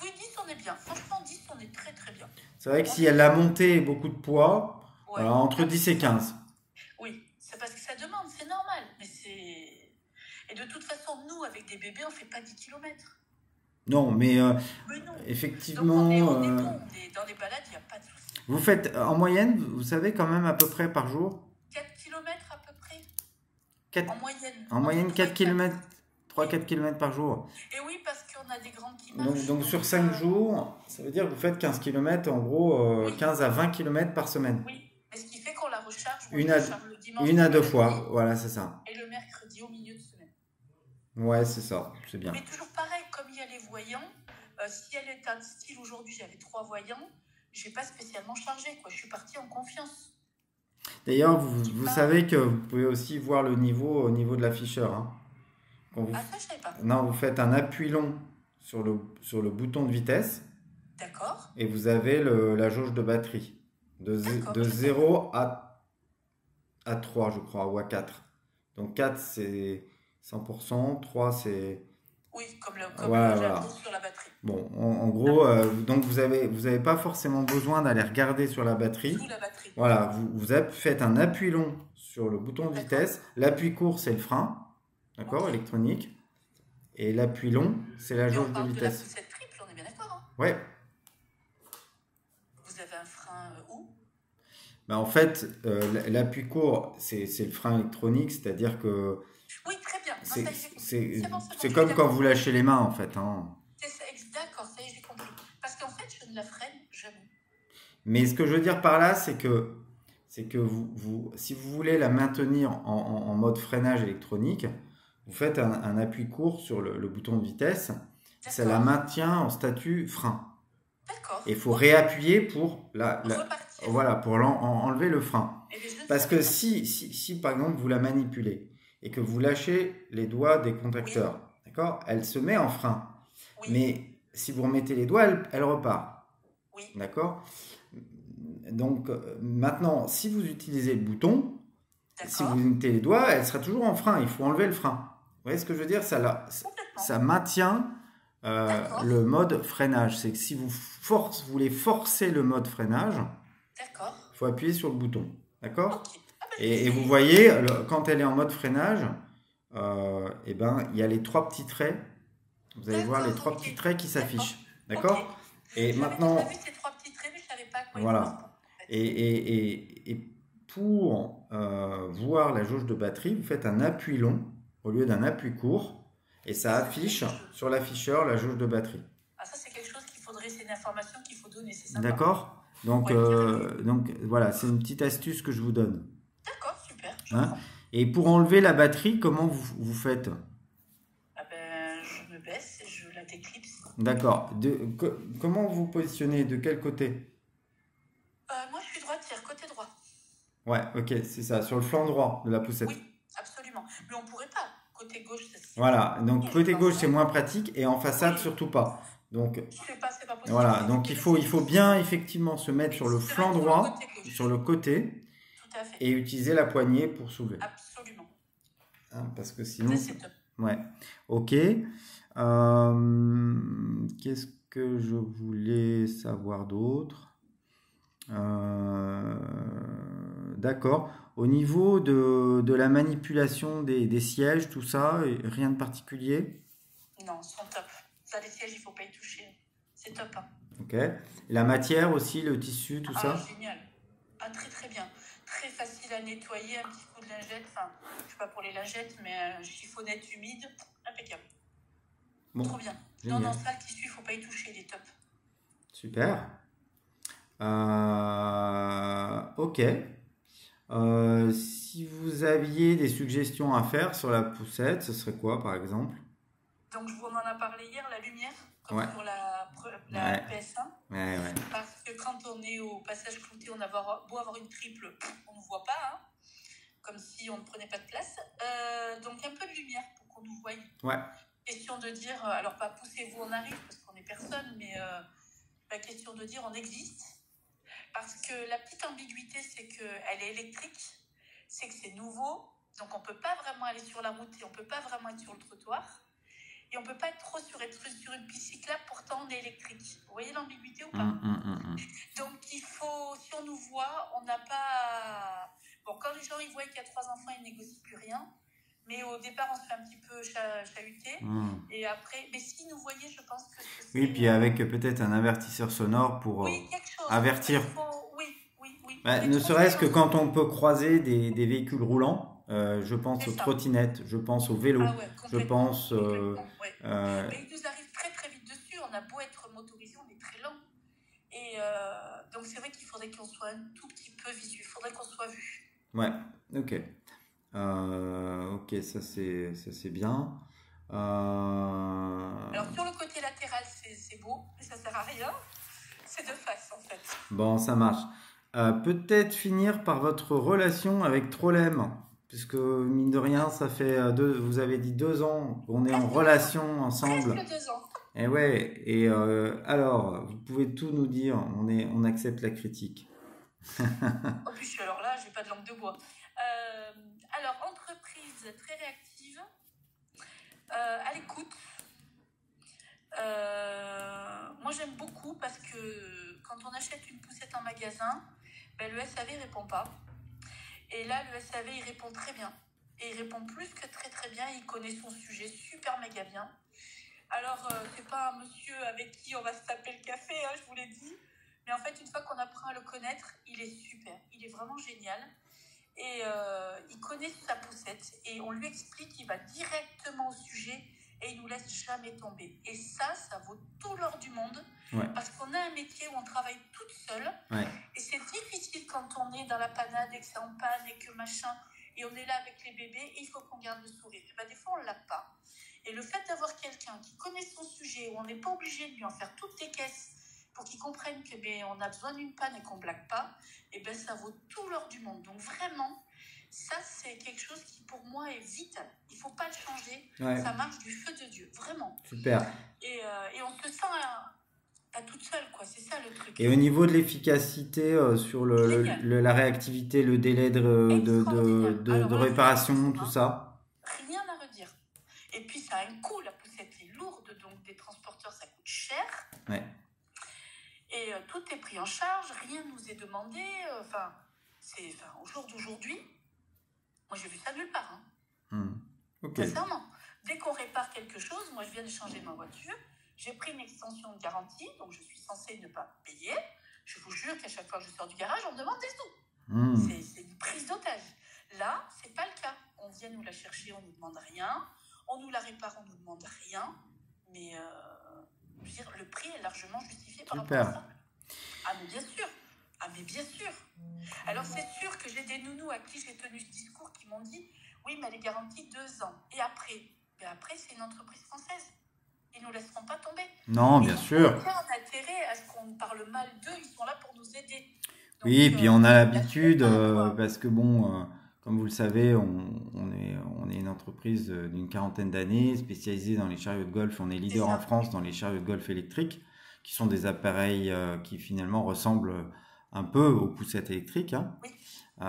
Oui, 10, on est bien. Franchement, 10, on est très très bien. C'est vrai que s'il y a de la montée et beaucoup de poids, ouais, entre 10 et 15. Oui, c'est parce que ça demande, c'est normal. Et de toute façon, nous, avec des bébés, on ne fait pas 10 km. Non, mais non. effectivement... Donc on est bon, dans les balades, il n'y a pas de souci. Vous faites, en moyenne, vous savez quand même à peu près par jour? 4 km à peu près. En moyenne. En moyenne, 4 km, 3-4 km par jour. Et oui, parce qu'on a des grandes qui marchent. Donc sur 5 jours, ça veut dire que vous faites 15 km, en gros 15 à 20 km par semaine. Oui, mais ce qui fait qu'on la recharge. Le dimanche, une à 2 fois, voilà, c'est ça. Et le mercredi au milieu de semaine. Ouais, c'est ça, c'est bien. Mais toujours pareil, comme il y a les voyants, si elle est un style aujourd'hui, j'avais 3 voyants, je n'ai pas spécialement chargé, quoi. Je suis partie en confiance. D'ailleurs, vous savez que vous pouvez aussi voir le niveau au niveau de l'afficheur. Hein. Ça, je savais pas. Non, vous faites un appui long sur le bouton de vitesse. D'accord. Et vous avez la jauge de batterie. De 0 à 3, je crois, ou à 4. Donc 4, c'est 100%. 3, c'est... Oui, comme voilà. Sur la batterie. Bon, en gros, donc vous avez pas forcément besoin d'aller regarder sur la batterie. Sous la batterie. Voilà, vous faites un appui long sur le bouton de vitesse. L'appui court, c'est le frein, d'accord, électronique. Et l'appui long, c'est la jauge de vitesse. De la poussette triple, on est bien d'accord, hein? Ouais. Vous avez un frein où? En fait, l'appui court, c'est le frein électronique, c'est-à-dire que... Oui, très bien. C'est comme quand vous lâchez les mains, en fait. Hein. D'accord, ça y est, j'ai compris. Parce qu'en fait, je ne la freine jamais. Mais ce que je veux dire par là, c'est que si vous voulez la maintenir en mode freinage électronique, vous faites un appui court sur le bouton de vitesse. Ça la maintient en statut frein. D'accord. Et il faut réappuyer pour pour enlever le frein. Parce que si, par exemple, vous la manipulez et que vous lâchez les doigts des contacteurs, d'accord, elle se met en frein. Oui. Mais si vous remettez les doigts, elle repart. Oui. D'accord? Donc, maintenant, si vous utilisez le bouton, si vous mettez les doigts, elle sera toujours en frein. Il faut enlever le frein. Vous voyez ce que je veux dire? Ça maintient le mode freinage. C'est que si vous voulez forcer le mode freinage, il faut appuyer sur le bouton. D'accord? Okay. Et vous voyez, quand elle est en mode freinage, il y a les 3 petits traits. Vous allez voir les 3 petits traits qui s'affichent. D'accord? Okay. Et maintenant... J'avais vu ces 3 petits traits, mais je ne savais pas à quoi voilà. Et pour voir la jauge de batterie, vous faites un appui long. Vous au lieu d'un appui court et ça affiche sur l'afficheur la jauge de batterie. Ah, ça, c'est quelque chose qu'il faudrait, c'est une information qu'il faut donner, c'est sympa. D'accord? Donc, Ouais, donc voilà, c'est une petite astuce que je vous donne. d'accord, super, je Hein? prends. Et pour enlever la batterie, comment vous faites? Ah ben, je me baisse et je la déclipse. D'accord. Comment vous positionnez? De quel côté? Moi, je suis droitière, côté droit. Ouais, ok, c'est ça, sur le flanc droit de la poussette. Oui, absolument. Mais on pourrait pas. Côté gauche, c'est Voilà, donc je côté pense, gauche c'est ouais. moins pratique et en façade Oui. surtout pas. Donc C'est pas possible. voilà, donc il faut bien effectivement se mettre sur le Se flanc mettre sur le droit, côté gauche. sur le côté Tout à fait. et utiliser la poignée pour soulever. Absolument. Hein, parce que sinon, Ça, c'est top. ouais, ok. Qu'est-ce que je voulais savoir d'autre? D'accord. Au niveau de la manipulation des sièges, tout ça, rien de particulier? Non, ils sont top. Ça, les sièges, il faut pas y toucher. C'est top. Hein. Ok. La matière aussi, le tissu, tout ça? Génial. Ah, très très bien. Très facile à nettoyer, un petit coup de lingette. Enfin, je sais pas pour les lingettes, mais chiffonnette humide, impeccable. Bon, Trop bien. génial. Non, ça, le tissu, il faut pas y toucher, il est top. Super. Ok. Si vous aviez des suggestions à faire sur la poussette, ce serait quoi par exemple? Donc, je vous en a parlé hier, la lumière, comme Ouais. pour la Ouais. PS1. Ouais, ouais. Parce que quand on est au passage clouté, on a beau avoir une triple, on ne voit pas, hein, comme si on ne prenait pas de place. Donc, un peu de lumière pour qu'on nous voie. Ouais. Question de dire, alors pas poussez-vous en arrive parce qu'on n'est personne, mais la question de dire on existe. Parce que la petite ambiguïté, c'est qu'elle est électrique, c'est que c'est nouveau, donc on ne peut pas vraiment aller sur la route et on ne peut pas vraiment être sur le trottoir. Et on ne peut pas être trop être sur une piste cyclable, pourtant on est électrique. Vous voyez l'ambiguïté ou pas? Donc il faut, si on nous voit, on n'a pas... Bon, quand les gens ils voient qu'il y a 3 enfants, ils ne négocient plus rien. Mais au départ, on se fait un petit peu chahuter. Et après, mais si nous voyez, je pense que c'est... Oui, puis avec peut-être un avertisseur sonore pour oui, quelque chose. avertir. Oui. Bah, ne serait-ce que quand on peut croiser des véhicules roulants, je pense aux trottinettes, je pense aux vélos, je pense... Mais il nous arrive très très vite dessus, on a beau être motorisé, on est très lent. Et donc c'est vrai qu'il faudrait qu'on soit un tout petit peu visuel, il faudrait qu'on soit vu. Ouais, ok. Ok, ça c'est bien. Alors sur le côté latéral, c'est beau, mais ça sert à rien. C'est de face en fait. Bon, ça marche. Peut-être finir par votre relation avec Trollem, puisque mine de rien, ça fait vous avez dit 2 ans qu'on est en relation ensemble. Presque 2 ans. Et ouais, et alors, vous pouvez tout nous dire, on accepte la critique. Oh, puis alors là, j'ai pas de langue de bois. Alors, entreprise très réactive, à l'écoute. Moi, j'aime beaucoup parce que quand on achète une poussette en magasin, ben, le SAV ne répond pas. Et là, le SAV, il répond très bien. Et il répond plus que très très bien. Il connaît son sujet super méga bien. Alors, c'est pas un monsieur avec qui on va se taper le café, hein, je vous l'ai dit. Mais en fait, une fois qu'on apprend à le connaître, il est super. Il est vraiment génial. Et il connaît sa poussette. Et on lui explique, il va directement au sujet et il nous laisse jamais tomber. Et ça vaut tout l'or du monde. Ouais. Parce qu'on a un métier où on travaille toute seule. Ouais. Et c'est difficile quand on est dans la panade et que c'est en panne et que machin. Et on est là avec les bébés et il faut qu'on garde le sourire. Et ben, des fois, on ne l'a pas. Et le fait d'avoir quelqu'un qui connaît son sujet, où on n'est pas obligé de lui en faire toutes les caisses pour qu'il comprenne que on a besoin d'une panne et qu'on ne blague pas, et ben ça vaut tout l'or du monde. Donc vraiment, ça c'est quelque chose qui pour moi est vital. Il ne faut pas le changer. Ouais. Ça marche du feu de Dieu, vraiment. Super. Et on se sent à toute seule, quoi. C'est ça le truc. Et au niveau de l'efficacité sur la réactivité, le délai de réparation, tout ça? Rien à redire. Et puis ça a un coût, la poussette est lourde, donc des transporteurs ça coûte cher. Ouais. Et tout est pris en charge, rien ne nous est demandé. Au jour d'aujourd'hui, moi j'ai vu ça nulle part. Hein. Okay. Sincèrement, dès qu'on répare quelque chose, moi je viens de changer ma voiture, j'ai pris une extension de garantie, donc je suis censée ne pas payer. Je vous jure qu'à chaque fois que je sors du garage, on me demande des sous. C'est une prise d'otage. Là, c'est pas le cas. on vient nous la chercher, on ne nous demande rien. On nous la répare, on ne nous demande rien. Mais je veux dire, le prix est largement justifié par rapport à Super. ça. Ah, mais bien sûr. Ah, mais bien sûr. Alors, c'est sûr que j'ai des nounous à qui j'ai tenu ce discours qui m'ont dit oui, mais elle est garantie 2 ans. Et après? Mais après, c'est une entreprise française. Ils ne nous laisseront pas tomber. Non, Et bien ils sûr. ont aucun intérêt à ce qu'on parle mal d'eux. Ils sont là pour nous aider. Donc, Oui, et puis on a la l'habitude, fête, hein, quoi. parce que bon, comme vous le savez, on est une entreprise d'une quarantaine d'années spécialisée dans les chariots de golf. On est C'est leader en ça. France dans les chariots de golf électriques, qui sont des appareils qui finalement ressemblent un peu aux poussettes électriques, hein. Oui,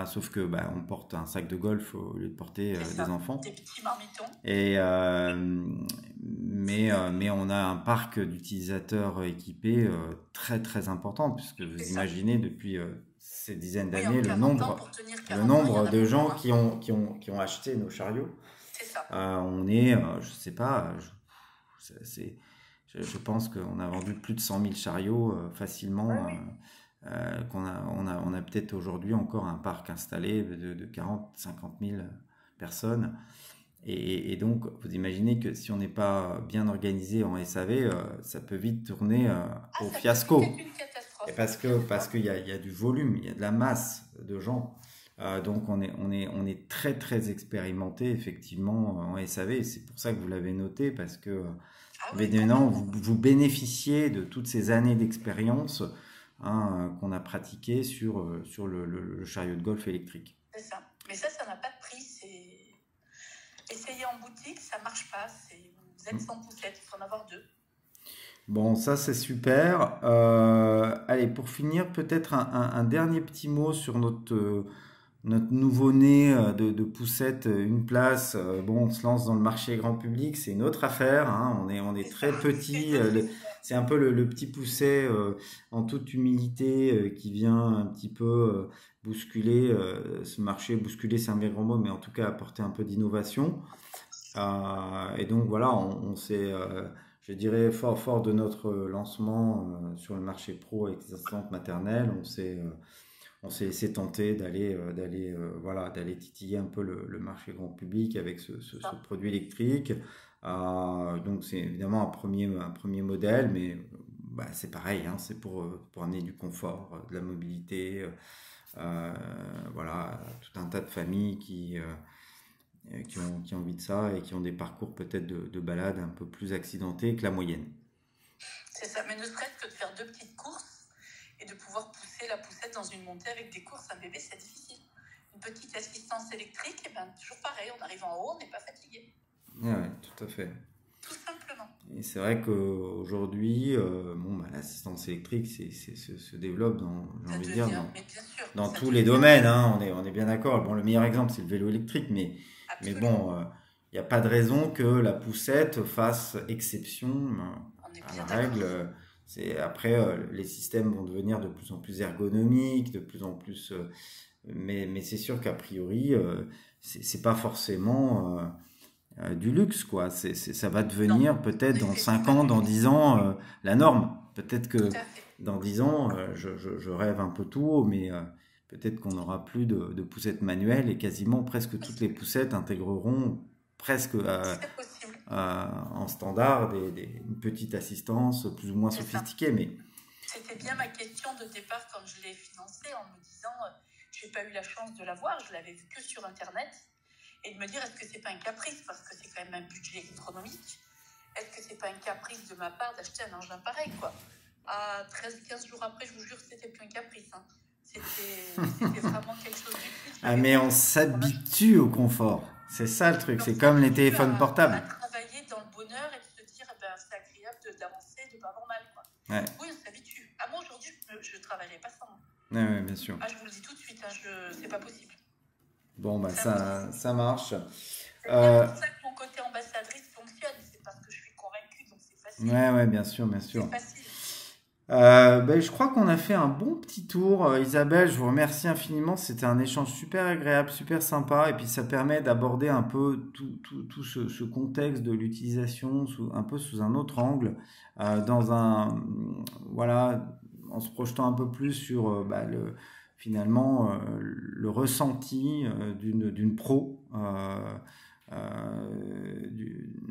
Sauf que bah, on porte un sac de golf au lieu de porter c'est des ça. enfants. Des petits marmitons. Et, mais on a un parc d'utilisateurs équipés très très important, puisque vous C'est ça. imaginez depuis ces dizaines Oui, en d'années 40 ans, pour tenir le 40 ans, il y nombre en a de gens beaucoup. Hein. qui ont acheté nos chariots. C'est ça. On est, je sais pas, je pense qu'on a vendu plus de 100 000 chariots facilement. Ouais, oui. On a peut-être aujourd'hui encore un parc installé de 40, 50 000 personnes. Et donc, vous imaginez que si on n'est pas bien organisé en SAV, ça peut vite tourner Ah, au ça peut fiasco. vite être une Et catastrophe. parce qu'il y a du volume, il y a de la masse de gens. Donc, on est très, très expérimenté, effectivement, en SAV. C'est pour ça que vous l'avez noté, parce que Ah oui, maintenant, complètement. vous bénéficiez de toutes ces années d'expérience, hein, qu'on a pratiquées sur le chariot de golf électrique. C'est ça. Mais ça n'a pas de prix. C'est essayer en boutique, ça marche pas. Vous êtes sans poussette, il faut en avoir 2. Bon, ça c'est super. Allez, pour finir, peut-être un dernier petit mot sur notre nouveau-né de poussette, une place. Bon, on se lance dans le marché grand public, c'est une autre affaire, hein. On est C'est très ça. petit. C'est ça. C'est un peu le petit pousset en toute humilité qui vient un petit peu bousculer ce marché. Bousculer, c'est un bien grand mot, mais en tout cas apporter un peu d'innovation. Et donc voilà, on s'est, je dirais, fort de notre lancement sur le marché pro avec les assistantes maternelles, on s'est laissé tenter voilà, d'aller titiller un peu le marché grand public avec ce produit électrique. Donc c'est évidemment un premier modèle, mais bah, c'est pareil, hein, c'est pour amener du confort, de la mobilité, voilà, tout un tas de familles qui ont envie de ça et qui ont des parcours peut-être de balade un peu plus accidentés que la moyenne. C'est ça. Mais ne serait-ce que de faire 2 petites courses et de pouvoir pousser la poussette dans une montée avec des courses, un bébé, c'est difficile. Une petite assistance électrique, et ben, toujours pareil, on arrive en haut, on n'est pas fatigué. Ouais, tout à fait. Tout simplement. Et c'est vrai qu'aujourd'hui, bon, bah, l'assistance électrique se développe j'ai Ça envie de dire, devient, mais bien sûr, dans ça tous les devient domaines, hein, on est bien d'accord. Bon, le meilleur exemple, c'est le vélo électrique, mais absolument. bon, il n'y a pas de raison que la poussette fasse exception On est à bien la d'accord. règle. Après, les systèmes vont devenir de plus en plus ergonomiques, de plus en plus. Mais c'est sûr qu'a priori, c'est pas forcément du luxe, quoi. Ça va Non, devenir peut-être en dans effet, 5 tout à ans, fait. dans 10 ans, la norme. Peut-être Tout que à fait. dans 10 ans, je rêve un peu tout haut, mais peut-être qu'on n'aura plus de poussettes manuelles et quasiment presque toutes les poussettes intégreront presque C'est possible. en standard une petite assistance plus ou moins C'est ça. sophistiquée, mais C'était bien ma question de départ quand je l'ai financé en me disant j'ai pas eu la chance de l'avoir, je l'avais vu que sur internet, et de me dire est-ce que c'est pas un caprice parce que c'est quand même un budget astronomique, est-ce que c'est pas un caprice de ma part d'acheter un engin pareil quoi. À 13-15 jours après, je vous jure que c'était plus un caprice, hein. C'était vraiment quelque chose d'utile. ah, mais on s'habitue au confort. C'est ça le truc, c'est comme les téléphones à portables. travailler dans le bonheur et de se dire ben, c'est agréable d'avancer, de ne pas avoir mal quoi. Ouais. Oui, on s'habitue. À moi aujourd'hui, je ne travaillerai pas sans. Ouais, bien sûr. Ah, je vous le dis tout de suite, hein, c'est pas possible. Bon, bah C'est ça marche. C'est bien pour ça que mon côté ambassadrice fonctionne. C'est parce que je suis convaincue, donc c'est facile. Ouais, bien sûr. C'est facile. Ben, je crois qu'on a fait un bon petit tour. Isabelle, je vous remercie infiniment. C'était un échange super agréable, super sympa. Et puis ça permet d'aborder un peu tout ce contexte de l'utilisation un peu sous un autre angle, voilà, en se projetant un peu plus sur finalement le ressenti d'une pro,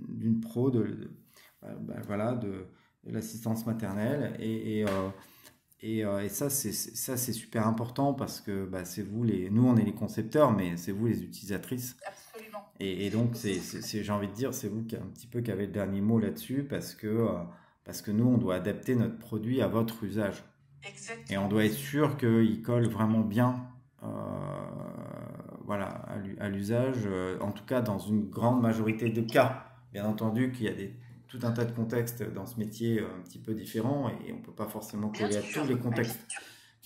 d'une pro voilà, de l'assistance maternelle. Et ça, c'est super important parce que c'est vous nous, on est les concepteurs, mais c'est vous les utilisatrices. Absolument. Et donc, j'ai envie de dire, c'est vous un petit peu qui avez le dernier mot là-dessus parce que nous, on doit adapter notre produit à votre usage. Exactement. Et on doit être sûr qu'il colle vraiment bien voilà, à l'usage, en tout cas dans une grande majorité de cas. Bien entendu qu'il y a tout un tas de contextes dans ce métier un petit peu différents et on ne peut pas forcément coller à tous les contextes.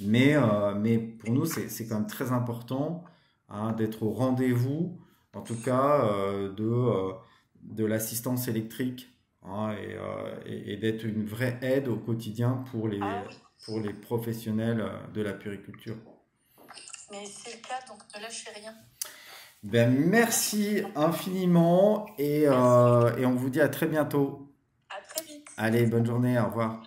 Mais pour nous, c'est quand même très important d'être au rendez-vous, en tout cas de l'assistance électrique et d'être une vraie aide au quotidien pour les professionnels de la puériculture. Mais c'est le cas, donc ne lâchez rien. Merci infiniment et on vous dit à très bientôt. À très vite. Allez, bonne journée, au revoir.